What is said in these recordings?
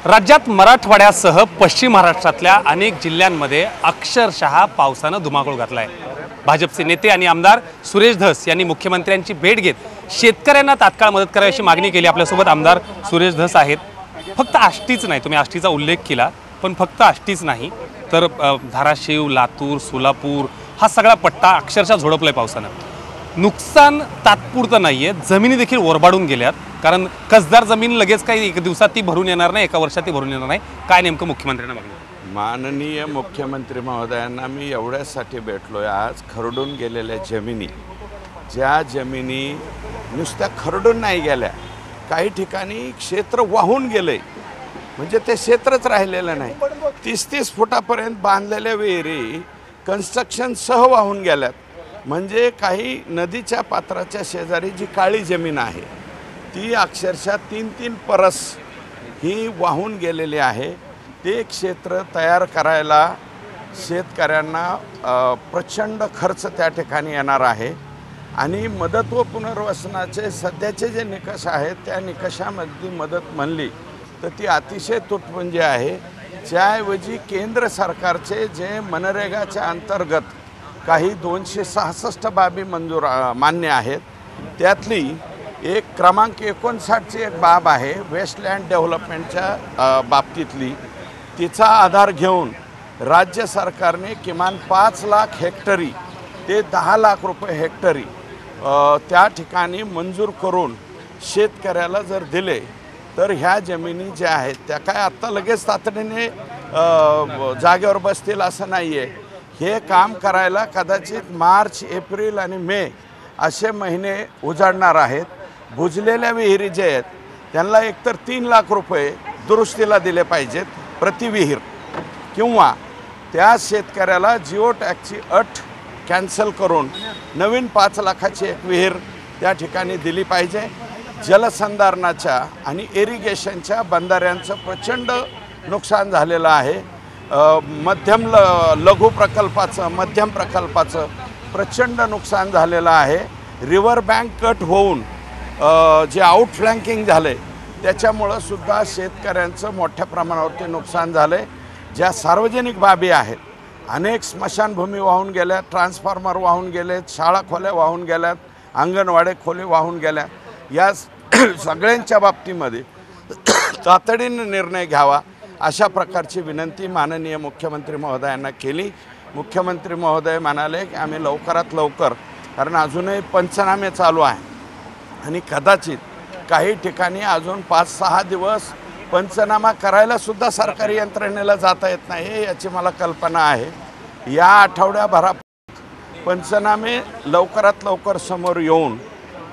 राज्यात मराठवाड्यासह पश्चिम महाराष्ट्रातल्या अनेक जिल्ह्यांमध्ये अक्षरशः पावसानं धुमाकूळ घातलाय। भाजपचे नेते आणि आमदार सुरेश धस यांनी मुख्यमंत्र्यांची भेट घेत शेतकऱ्यांना तात्काळ मदत करावी अशी मागणी केली। आपल्यासोबत आमदार सुरेश धस आहेत। फक्त आष्टीच नाही, तुम्ही आष्टीचा उल्लेख केला, पण फक्त आष्टीच नाही तर धाराशिव, लातूर, सोलापूर हा सगळा पट्टा अक्षरशः झोडपलाय पावसानं। नुकसान तात्पुरतं नाहीये, जमिनी देखील ओरबाडून गेल्यात, कारण कसदार जमीन लगेच काही एक दिवसात ती भरून येणार नाही, एका वर्षात ती भरून येणार नाही। काय नेमकं मुख्यमंत्र्यांना मागणी? माननीय मुख्यमंत्री महोदयांना मी एवढ्यासाठी भेटलोय आज, खरडून गेलेल्या जमिनी, ज्या जमिनी नुसत्या खरडून नाही गेल्या, काही ठिकाणी क्षेत्र वाहून गेले, म्हणजे ते क्षेत्रच राहिलेलं नाही। 30-30 फुटापर्यंत बांधलेल्या विहिरी कन्स्ट्रक्शनसह वाहून गेल्यात। म्हणजे काही नदीच्या पात्राच्या शेजारी जी काळी जमीन आहे ती अक्षरशः 3-3 परस ही वाहून गेलेली आहे। ते क्षेत्र तयार करायला शेतकऱ्यांना प्रचंड खर्च त्या ठिकाणी येणार आहे आणि मदत व पुनर्वसनाचे सध्याचे जे निकष आहेत त्या निकषामध्ये मदत म्हणली तर ती अतिशय तुटपुंजी आहे। त्याऐवजी केंद्र सरकारचे जे मनरेगाच्या अंतर्गत काही 266 बाबी मान्य आहेत, त्यातली एक क्रमांक 59ची एक बाब आहे वेस्टलँड डेव्हलपमेंटच्या बाबतीतली। तिचा आधार घेऊन राज्य सरकारने किमान 5 लाख हेक्टरी ते 10 लाख रुपये हेक्टरी त्या ठिकाणी मंजूर करून शेतकऱ्याला जर दिले तर ह्या जमिनी ज्या आहेत त्या काय आत्ता लगेच तातडीने जागेवर बसतील असं नाही आहे। हे काम करायला कदाचित मार्च, एप्रिल आणि मे असे महिने उजाडणार आहेत। बुजलेल्या विहिरी जे आहेत त्यांना एकतर 3 लाख रुपये दुरुस्तीला दिले पाहिजेत प्रति विहीर, किंवा त्या शेतकऱ्याला जिओ टॅक्सची अट कॅन्सल करून नवीन 5 लाखाची एक विहीर त्या ठिकाणी दिली पाहिजे। जलसंधारणाच्या आणि इरिगेशनच्या बंधाऱ्यांचं प्रचंड नुकसान झालेलं आहे। लघु प्रकल्पाचं, मध्यम प्रकल्पाचं प्रचंड नुकसान झालेलं आहे। रिव्हर बँक कट होऊन जे आउटफ्लँकिंग झाले त्याच्यामुळं सुद्धा शेतकऱ्यांचं मोठ्या प्रमाणावरती नुकसान झाले। ज्या सार्वजनिक बाबी आहेत, अनेक स्मशानभूमी वाहून गेल्यात, ट्रान्सफॉर्मर वाहून गेलेत, शाळा खोल्या वाहून गेल्यात, अंगणवाडी खोली वाहून गेल्यात। या सगळ्यांच्या बाबतीमध्ये तातडीने निर्णय घ्यावा अशा प्रकारची विनंती माननीय मुख्यमंत्री महोदयांना केली। मुख्यमंत्री महोदय म्हणाले की आम्ही लवकरात लवकर, कारण अजूनही पंचनामे चालू आहे आणि कदाचित काही ठिकाणी अजून 5-6 दिवस पंचनामा करायला सुद्धा सरकारी यंत्रणेला जाता येत नाही याची मला कल्पना आहे। या आठवड्याभरात पंचनामे लवकरात लवकर समोर येऊन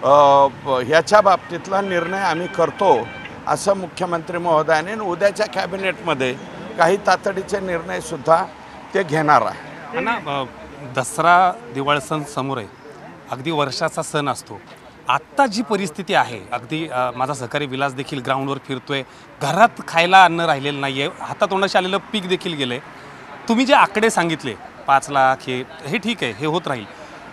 ह्याच्या बाबतीतला निर्णय आम्ही करतो असं मुख्यमंत्री महोदयाने उद्याच्या कॅबिनेटमध्ये काही तातडीचे निर्णय सुद्धा ते घेणार आहे। ना दसरा, दिवाळी सण समोर आहे, अगदी वर्षाचा सण असतो। आत्ता जी परिस्थिती आहे, अगदी माझा सहकारी विलास देखील ग्राउंडवर फिरतोय, घरात खायला अन्न राहिलेलं नाही आहे, हातातोंडाशी आलेलं पीक देखील गेलं आहे। तुम्ही जे आकडे सांगितले 5 लाख हे ठीक आहे, हे होत राहील।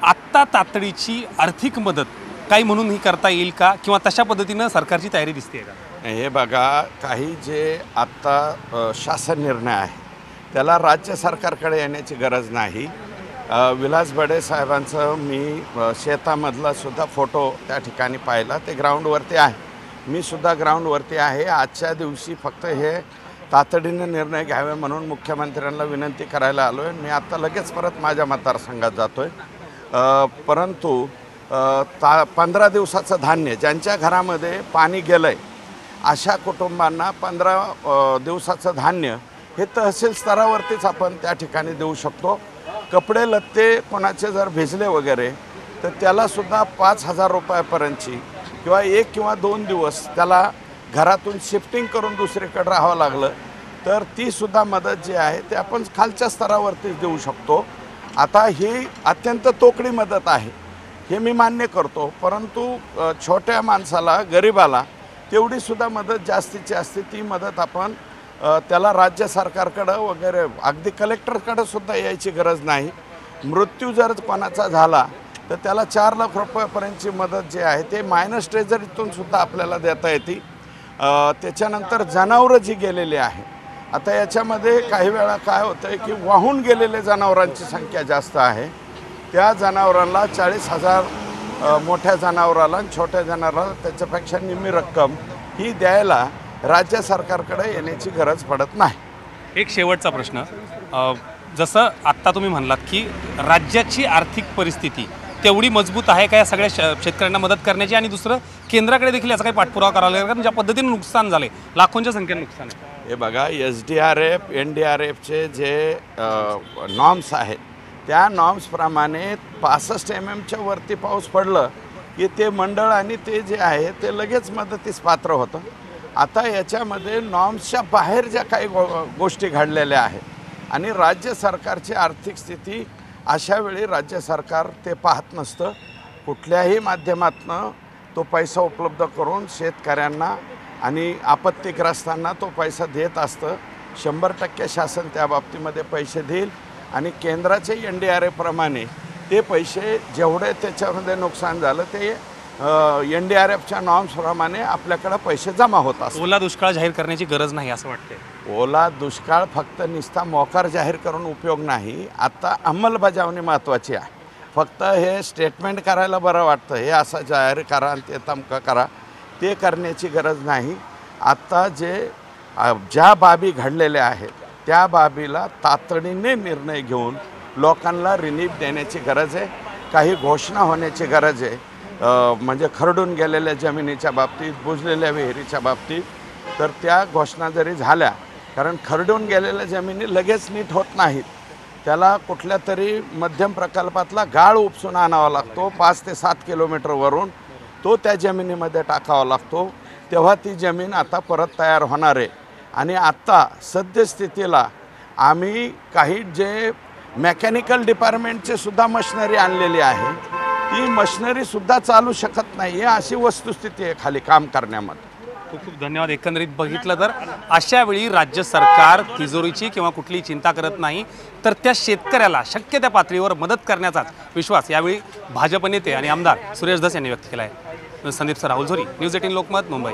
आत्ता तातडीची आर्थिक मदत काही म्हणून ही करता येईल का, किंवा तशा पद्धतीनं सरकारची तयारी दिसते का? हे बघा, काही जे आत्ता शासन निर्णय आहे त्याला राज्य सरकारकडे येण्याची गरज नाही। विलास बडे साहेबांचं मी शेतामधला सुद्धा फोटो त्या ठिकाणी पाहिला, ते ग्राउंडवरती आहे, मी सुद्धा ग्राउंडवरती आहे। आजच्या दिवशी फक्त हे तातडीने निर्णय घ्यावे म्हणून मुख्यमंत्र्यांना विनंती करायला आलो आहे। मी आत्ता लगेच परत माझ्या मतदारसंघात जातो आहे। परंतु 15 दिवसाचं धान्य ज्यांच्या घरामध्ये पाणी गेलं आहे अशा कुटुंबांना 15 दिवसाचं धान्य हे तहसील स्तरावरतीच आपण त्या ठिकाणी देऊ शकतो। कपडे लत्ते कोणाचे जर भिजले वगैरे तर त्यालासुद्धा 5,000 रुपयापर्यंतची, किंवा 1 किंवा 2 दिवस त्याला घरातून शिफ्टिंग करून दुसरीकडे राहावं लागलं तर तीसुद्धा मदत जी आहे ते आपण खालच्या स्तरावरतीच देऊ शकतो। आता ही अत्यंत तोकडी मदत आहे हे मी मान्य करतो, परंतु छोट्या माणसाला, गरिबाला तेवढीसुद्धा मदत जास्तीत जास्त ती मदत आपण त्याला राज्य सरकारकडं वगैरे अगदी कलेक्टरकडं सुद्धा यायची गरज नाही। मृत्यू जर कोणाचा झाला तर त्याला 4 लाख रुपयापर्यंतची मदत जी आहे ते मायनस ट्रेझरीतून सुद्धा आपल्याला देता येते। त्याच्यानंतर जनावरं जी गेलेली आहे. आता याच्यामध्ये काही वेळा काय होतं आहे की वाहून गेलेले जनावरांची संख्या जास्त आहे. त्या जनावरांना 40,000 मोठ्या जनावराला आणि छोट्या जनावराला त्याच्यापेक्षा निम्मी रक्कम ही द्यायला राज्य सरकारकडे येण्याची गरज पडत नाही. एक शेवटचा प्रश्न, जसं आत्ता तुम्ही म्हणलात की राज्याची आर्थिक परिस्थिती तेवढी मजबूत आहे का या सगळ्या शेतकऱ्यांना मदत करण्याची, आणि दुसरं केंद्राकडे देखील याचा काही पाठपुरावा करावा लागेल, कारण ज्या पद्धतीने नुकसान झाले, लाखोंच्या संख्येने नुकसान आहे. हे बघा, SDRF NDRFचे जे नॉर्म्स आहेत त्या नॉर्म्सप्रमाणे 65 mm वरती पाऊस पडलं की ते मंडळ आणि ते जे आहे ते लगेच मदतीस पात्र होतं. आता याच्यामध्ये नॉर्म्सच्या बाहेर ज्या काही गोष्टी घडलेल्या आहेत आणि राज्य सरकारची आर्थिक स्थिती अशा वेळी राज्य सरकार ते पाहत नसतं. कुठल्याही माध्यमातून तो पैसा उपलब्ध करून शेतकऱ्यांना आणि आपत्तीग्रस्तांना तो पैसा देत असतं. 100% शासन त्या बाबतीमध्ये पैसे देईल आणि केंद्राचे NDRF प्रमाणे ते पैसे जेवढे त्याच्यामध्ये नुकसान झालं ते NDRFच्या नॉर्म्सप्रमाणे आपल्याकडे पैसे जमा होत असतात. ओला दुष्काळ जाहीर करण्याची गरज नाही असं वाटतंय. ओला दुष्काळ फक्त निस्ता मोकार जाहीर करून उपयोग नाही. आता अंमलबजावणी महत्त्वाची आहे. फक्त हे स्टेटमेंट करायला बरं वाटतं, हे असं जाहीर करा आणि ते तमकं करा, ते करण्याची गरज नाही. आत्ता ज्या बाबी घडलेल्या आहेत त्या बाबीला तातडीने निर्णय घेऊन लोकांना रिलीफ देण्याची गरज आहे. काही घोषणा होण्याची गरज आहे, म्हणजे खरडून गेलेल्या जमिनीच्या बाबतीत, बुजलेल्या विहिरीच्या बाबतीत. तर त्या घोषणा जरी झाल्या, कारण खरडून गेलेल्या जमिनी लगेच नीट होत नाहीत, त्याला कुठल्या तरी मध्यम प्रकल्पातला गाळ उपसून आणावा लागतो 5 ते 7 किलोमीटरवरून, तो त्या जमिनीमध्ये टाकावा लागतो, तेव्हा ती जमीन आता परत तयार होणार आहे. आणि आत्ता सद्यस्थितीला आम्ही काही जे मेकॅनिकल डिपार्टमेंटचे सुद्धा मशिनरी आणलेली आहे, ती मशिनरीसुद्धा चालू शकत नाही आहे, अशी वस्तुस्थिती आहे खाली काम करण्यामध्ये. खूप खूप धन्यवाद. एकंदरीत बघितलं तर अशा वेळी राज्य सरकार तिजोरीची किंवा कुठलीही चिंता करत नाही, तर त्या शेतकऱ्याला शक्य त्या पातळीवर मदत करण्याचाच विश्वास यावेळी भाजप नेते आणि आमदार सुरेश धस यांनी व्यक्त केला आहे. संदीप राहुल झोरी, न्यूज 18 लोकमत, मुंबई.